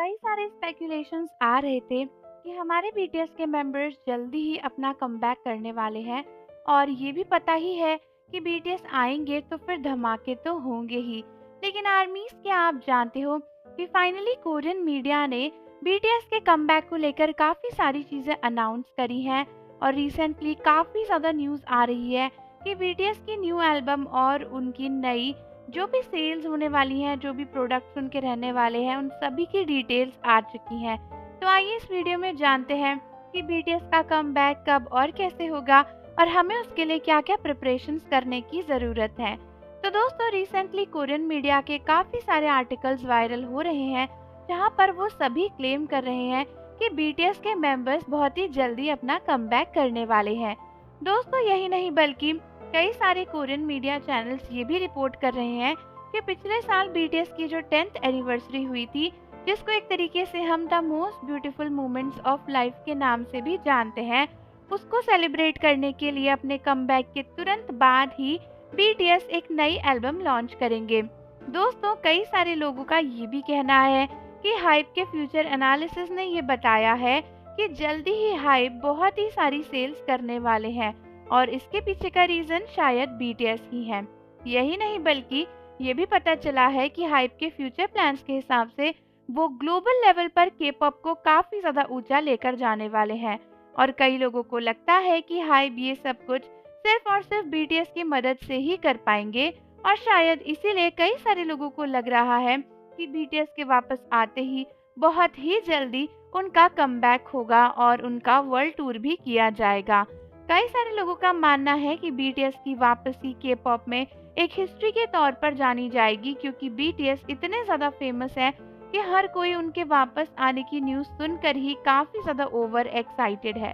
कई सारे स्पेकुलेशंस आ रहे थे कि हमारे बीटीएस के मेंबर्स जल्दी ही अपना कमबैक करने वाले हैं और ये भी पता ही है कि बीटीएस आएंगे तो फिर धमाके तो होंगे ही। लेकिन आर्मीज, क्या आप जानते हो कि फाइनली कोरियन मीडिया ने बीटीएस के कमबैक को लेकर काफ़ी सारी चीज़ें अनाउंस करी हैं और रिसेंटली काफ़ी ज़्यादा न्यूज़ आ रही है कि बीटीएस की न्यू एल्बम और उनकी नई जो भी सेल्स होने वाली हैं, जो भी प्रोडक्ट्स उनके रहने वाले हैं, उन सभी की डिटेल्स आ चुकी हैं। तो आइए इस वीडियो में जानते हैं कि बीटीएस का कमबैक कब और कैसे होगा और हमें उसके लिए क्या-क्या प्रिपरेशंस करने की ज़रूरत है। तो दोस्तों, रिसेंटली कोरियन मीडिया के काफ़ी सारे आर्टिकल्स वायरल हो रहे हैं, जहां पर वो सभी क्लेम कर रहे हैं कि बीटीएस के मेंबर्स बहुत ही जल्दी अपना कमबैक करने वाले हैं। दोस्तों, यही नहीं बल्कि कई सारे कोरियन मीडिया चैनल्स ये भी रिपोर्ट कर रहे हैं कि पिछले साल बीटीएस की जो 10th एनिवर्सरी हुई थी, जिसको एक तरीके से हम the most beautiful moments of life के नाम से भी जानते हैं, उसको सेलिब्रेट करने के लिए अपने कमबैक के तुरंत बाद ही बीटीएस एक नई एल्बम लॉन्च करेंगे। दोस्तों, कई सारे लोगों का ये भी कहना है कि हाइप के फ्यूचर एनालिसिस ने ये बताया है कि जल्दी ही हाइप बहुत ही सारी सेल्स करने वाले हैं और इसके पीछे का रीजन शायद बीटीएस ही है। यही नहीं बल्कि ये भी पता चला है कि हाइप के फ्यूचर प्लान्स के हिसाब से वो ग्लोबल लेवल पर के पॉप को काफी ज्यादा ऊंचा लेकर जाने वाले हैं और कई लोगों को लगता है कि हाइप ये सब कुछ सिर्फ और सिर्फ बीटीएस की मदद से ही कर पाएंगे और शायद इसीलिए कई सारे लोगों को लग रहा है कि बीटीएस के वापस आते ही बहुत ही जल्दी उनका कमबैक होगा और उनका वर्ल्ड टूर भी किया जाएगा। कई सारे लोगों का मानना है कि बीटीएस की वापसी के पॉप में एक हिस्ट्री के तौर पर जानी जाएगी, क्योंकि बीटीएस इतने ज़्यादा फेमस है कि हर कोई उनके वापस आने की न्यूज़ सुनकर ही काफ़ी ज़्यादा ओवर एक्साइटेड है।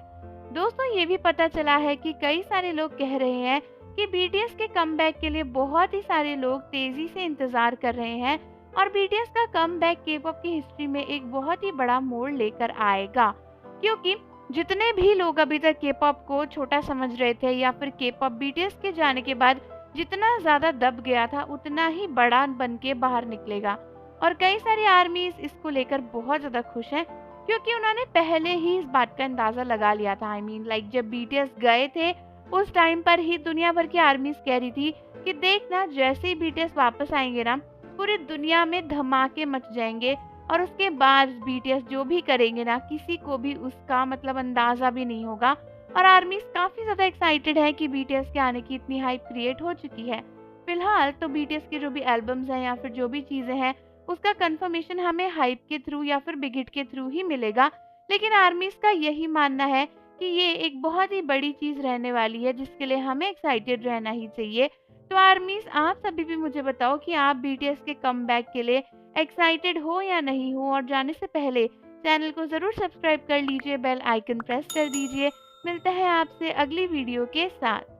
दोस्तों, ये भी पता चला है कि कई सारे लोग कह रहे हैं कि बीटीएस के कमबैक के लिए बहुत ही सारे लोग तेज़ी से इंतज़ार कर रहे हैं और बीटीएस का कमबैक के पॉप की हिस्ट्री में एक बहुत ही बड़ा मोड़ लेकर आएगा, क्योंकि जितने भी लोग अभी तक के पॉप को छोटा समझ रहे थे या फिर के पॉप बीटीएस के जाने के बाद जितना ज़्यादा दब गया था, उतना ही बड़ा बन के बाहर निकलेगा। और कई सारी आर्मीज इसको लेकर बहुत ज़्यादा खुश हैं, क्योंकि उन्होंने पहले ही इस बात का अंदाज़ा लगा लिया था। जब बीटीएस गए थे उस टाइम पर ही दुनिया भर की आर्मीज कह रही थी कि देखना, जैसे ही बीटीएस वापस आएंगे ना, पूरी दुनिया में धमाके मच जाएंगे और उसके बाद बीटीएस जो भी करेंगे ना, किसी को भी उसका अंदाजा भी नहीं होगा। और आर्मीज काफी ज्यादा एक्साइटेड है कि बीटीएस के आने की इतनी हाइप क्रिएट हो चुकी है। फिलहाल तो बीटीएस की जो भी एल्बम्स हैं या फिर जो भी चीजें हैं, उसका कंफर्मेशन हमें हाइप के थ्रू या फिर बिग हिट के थ्रू ही मिलेगा। लेकिन आर्मीज का यही मानना है कि ये एक बहुत ही बड़ी चीज रहने वाली है, जिसके लिए हमें एक्साइटेड रहना ही चाहिए। तो आर्मीज, आप सभी भी मुझे बताओ कि आप बीटीएस के कमबैक के लिए एक्साइटेड हो या नहीं हो। और जाने से पहले चैनल को ज़रूर सब्सक्राइब कर लीजिए, बेल आइकन प्रेस कर दीजिए। मिलते हैं आपसे अगली वीडियो के साथ।